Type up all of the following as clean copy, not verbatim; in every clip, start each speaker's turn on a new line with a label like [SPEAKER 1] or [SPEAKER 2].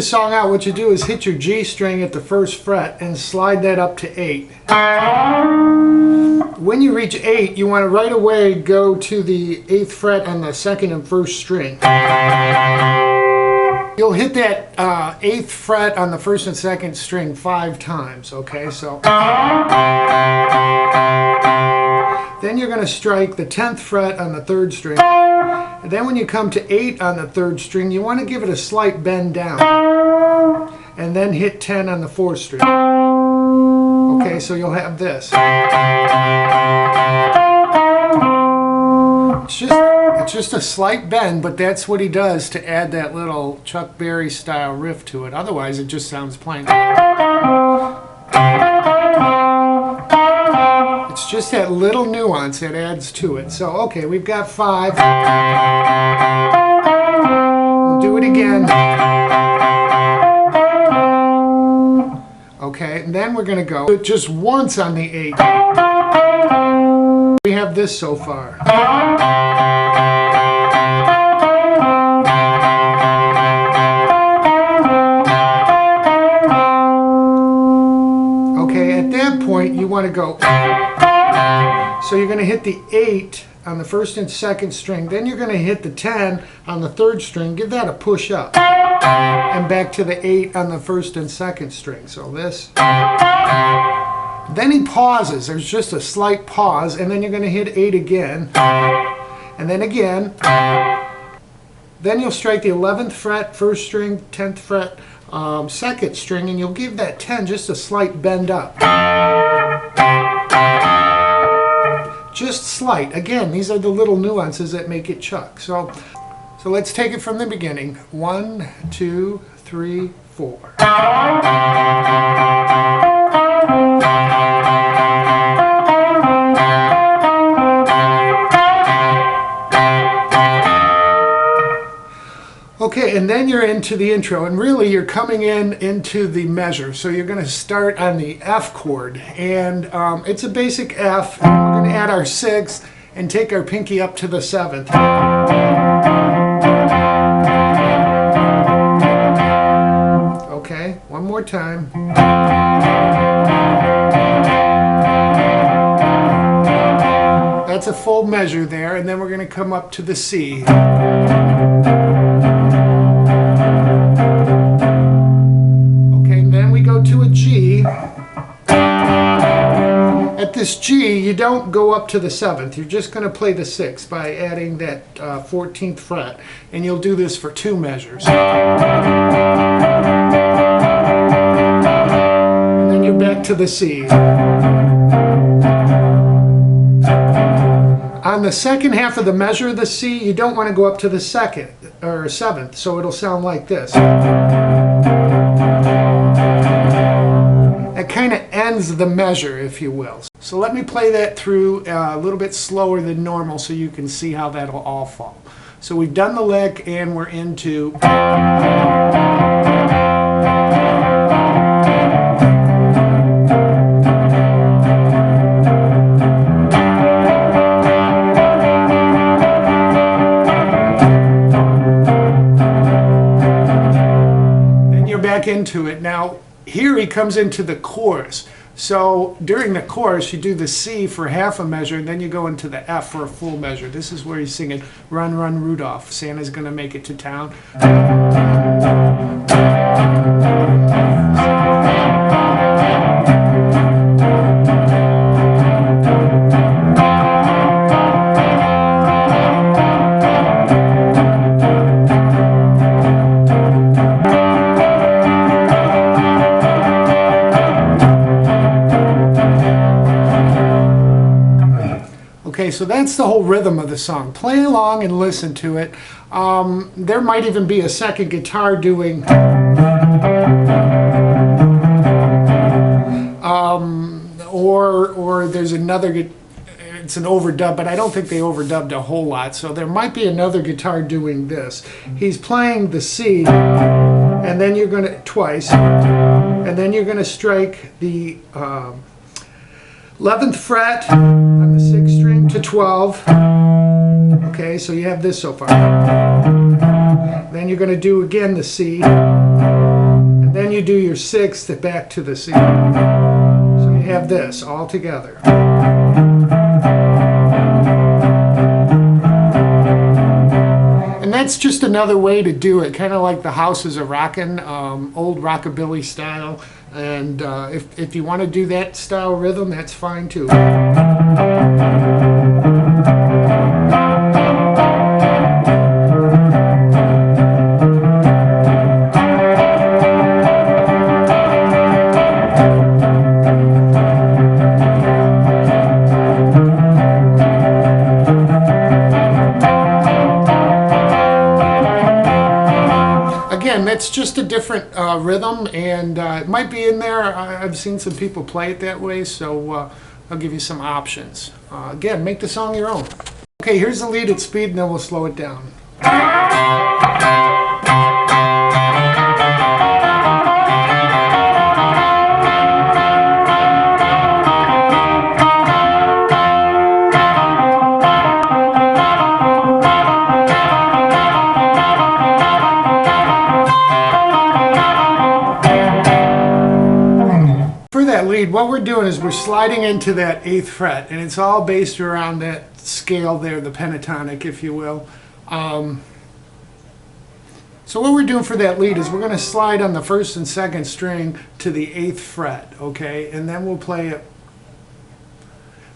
[SPEAKER 1] song out, what you do is hit your G string at the first fret and slide that up to 8. When you reach 8, you want to right away go to the 8th fret on the 2nd and 1st string. You'll hit that 8th fret on the 1st and 2nd string 5 times, okay? So then you're going to strike the 10th fret on the 3rd string. And then when you come to 8 on the 3rd string, you want to give it a slight bend down. And then hit 10 on the 4th string. Okay, so you'll have this. It's just a slight bend, but that's what he does to add that little Chuck Berry style riff to it. Otherwise, it just sounds plain. It's just that little nuance that adds to it. So, okay, we've got 5. We'll do it again. Okay, and then we're going to go just once on the 8. We have this so far. Okay, at that point you want to go. So you're going to hit the 8 on the 1st and 2nd string. Then you're going to hit the 10 on the 3rd string. Give that a push up. And back to the 8 on the 1st and 2nd string. So this. Then he pauses. There's just a slight pause. And then you're going to hit 8 again. And then again. Then you'll strike the 11th fret, 1st string, 10th fret, 2nd string. And you'll give that 10 just a slight bend up. Just slight. Again, these are the little nuances that make it Chuck. So let's take it from the beginning. 1, 2, 3, 4. Okay, and then you're into the intro, and really you're coming into the measure. So you're going to start on the F chord, and it's a basic F. And we're going to add our 6th and take our pinky up to the 7th. Okay, one more time. That's a full measure there, and then we're going to come up to the C. To a G. At this G, you don't go up to the 7th. You're just going to play the 6th by adding that 14th fret, and you'll do this for 2 measures. And then you're back to the C. On the second half of the measure of the C, you don't want to go up to the 2nd or 7th, so it'll sound like this. It kind of ends the measure, if you will. So let me play that through a little bit slower than normal so you can see how that'll all fall. So we've done the lick and we're into. Then you're back into it. Now, here he comes into the chorus. So during the chorus, you do the C for half a measure, and then you go into the F for a full measure. This is where he's singing, "Run, run, Rudolph, Santa's gonna make it to town." Okay, so that's the whole rhythm of the song. Play along and listen to it. There might even be a second guitar doing or there's another, it's an overdub, but I don't think they overdubbed a whole lot, so there might be another guitar doing this. He's playing the C, and then you're going to, twice, and then you're going to strike the 11th fret on the 6th string to 12. Okay, so you have this so far. Then you're going to do again the C. do your 6th back to the C. So you have this all together. And that's just another way to do it, kind of like the House is a Rockin', old rockabilly style. And if you want to do that style rhythm, that's fine too. Again, that's just a different rhythm, and it might be in there. I've seen some people play it that way, so I'll give you some options. Again, make the song your own. Okay, here's the lead at speed, and then we'll slow it down. Lead, what we're doing is we're sliding into that 8th fret, and it's all based around that scale there, the pentatonic, if you will. So what we're doing for that lead is we're going to slide on the 1st and 2nd string to the 8th fret, okay, and then we'll play it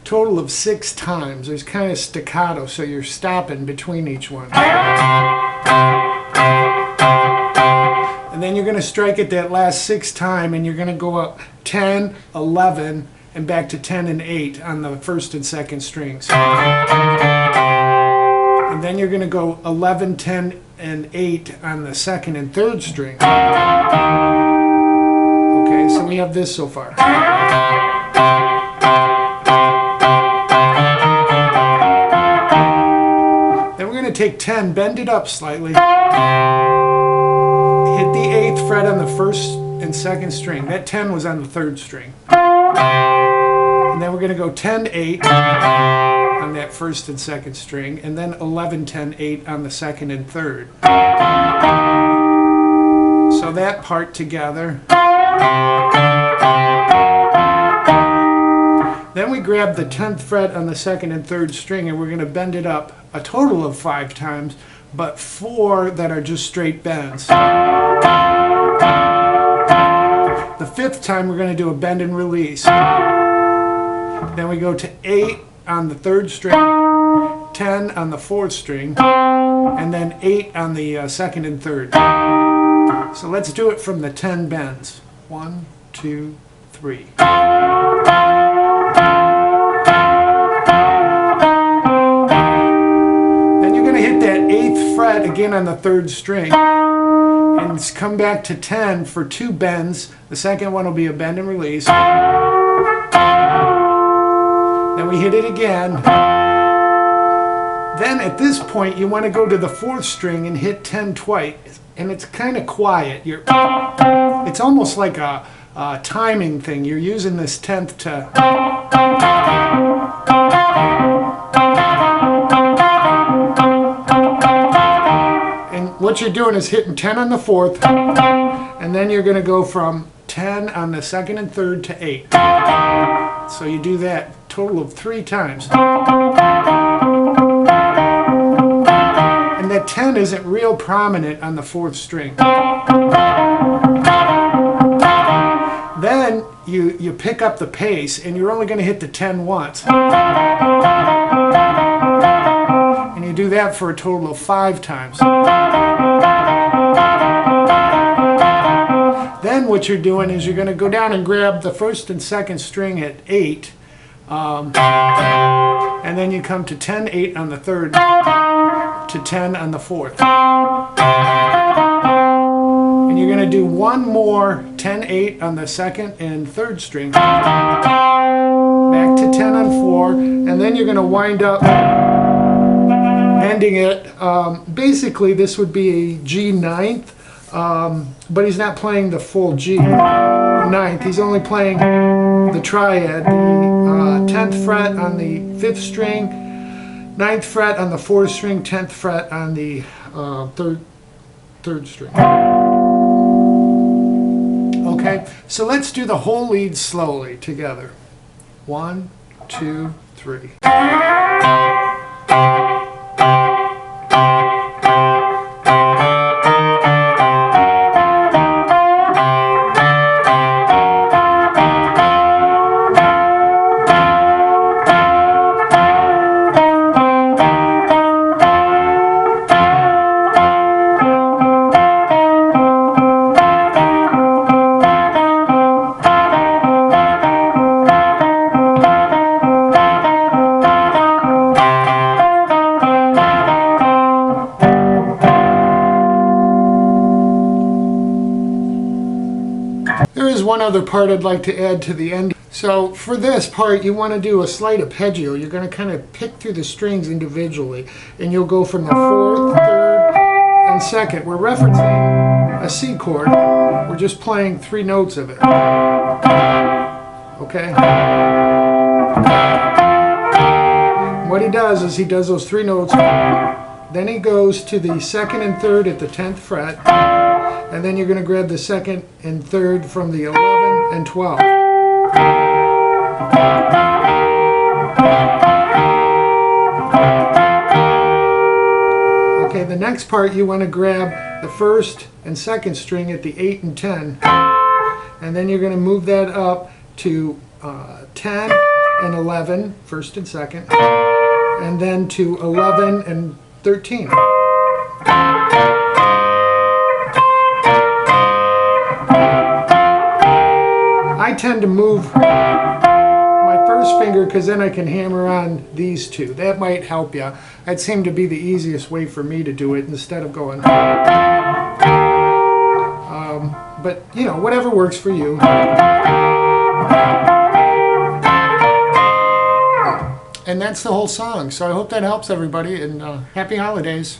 [SPEAKER 1] total of 6 times. There's kind of staccato, so you're stopping between each one. And then you're going to strike it that last 6th time, and you're going to go up 10, 11, and back to 10 and 8 on the 1st and 2nd strings. And then you're going to go 11, 10, and 8 on the 2nd and 3rd string. Okay, so we have this so far. Then we're going to take 10, bend it up slightly. Hit the 8th fret on the 1st and 2nd string. That 10 was on the 3rd string. And then we're going to go 10, 8 on that 1st and 2nd string, and then 11, 10, 8 on the 2nd and 3rd. So that part together. Then we grab the 10th fret on the 2nd and 3rd string, and we're going to bend it up a total of 5 times, but 4 that are just straight bends. The 5th time we're going to do a bend and release. Then we go to 8 on the 3rd string, 10 on the 4th string, and then 8 on the 2nd and 3rd. So let's do it from the 10 bends. 1, 2, 3. Then you're going to hit that 8th fret again on the 3rd string. And come back to 10 for 2 bends. The second one will be a bend and release. Then we hit it again. Then at this point you want to go to the 4th string and hit 10 twice. And it's kind of quiet. It's almost like a timing thing. You're using this 10th to... What you're doing is hitting 10 on the 4th, and then you're going to go from 10 on the 2nd and 3rd to 8. So you do that total of 3 times. And that 10 isn't real prominent on the 4th string. Then you pick up the pace, and you're only going to hit the 10 once. And you do that for a total of 5 times. Then what you're doing is you're going to go down and grab the 1st and 2nd string at 8, and then you come to 10, 8 on the 3rd, to 10 on the 4th. And you're going to do one more 10, 8 on the 2nd and 3rd string, back to 10 on 4, and then you're going to wind up ending it. Basically this would be a G 9th. But he's not playing the full G 9th. He's only playing the triad, the 10th fret on the 5th string, 9th fret on the 4th string, 10th fret on the 3rd string. Okay, so let's do the whole lead slowly together. 1, 2, 3. There is one other part I'd like to add to the end. So for this part, you want to do a slight arpeggio. You're going to kind of pick through the strings individually, and you'll go from the 4th, 3rd, and 2nd. We're referencing a C chord. We're just playing 3 notes of it. Okay? What he does is he does those 3 notes. Then he goes to the 2nd and 3rd at the 10th fret. And then you're going to grab the 2nd and 3rd from the 11 and 12. Okay, the next part you want to grab the 1st and 2nd string at the 8 and 10. And then you're going to move that up to 10 and 11, 1st and 2nd. And then to 11 and 13. I tend to move my first finger because then I can hammer on these 2. That might help you. That seemed to be the easiest way for me to do it instead of going. But, you know, whatever works for you. And that's the whole song. So I hope that helps everybody, and happy holidays.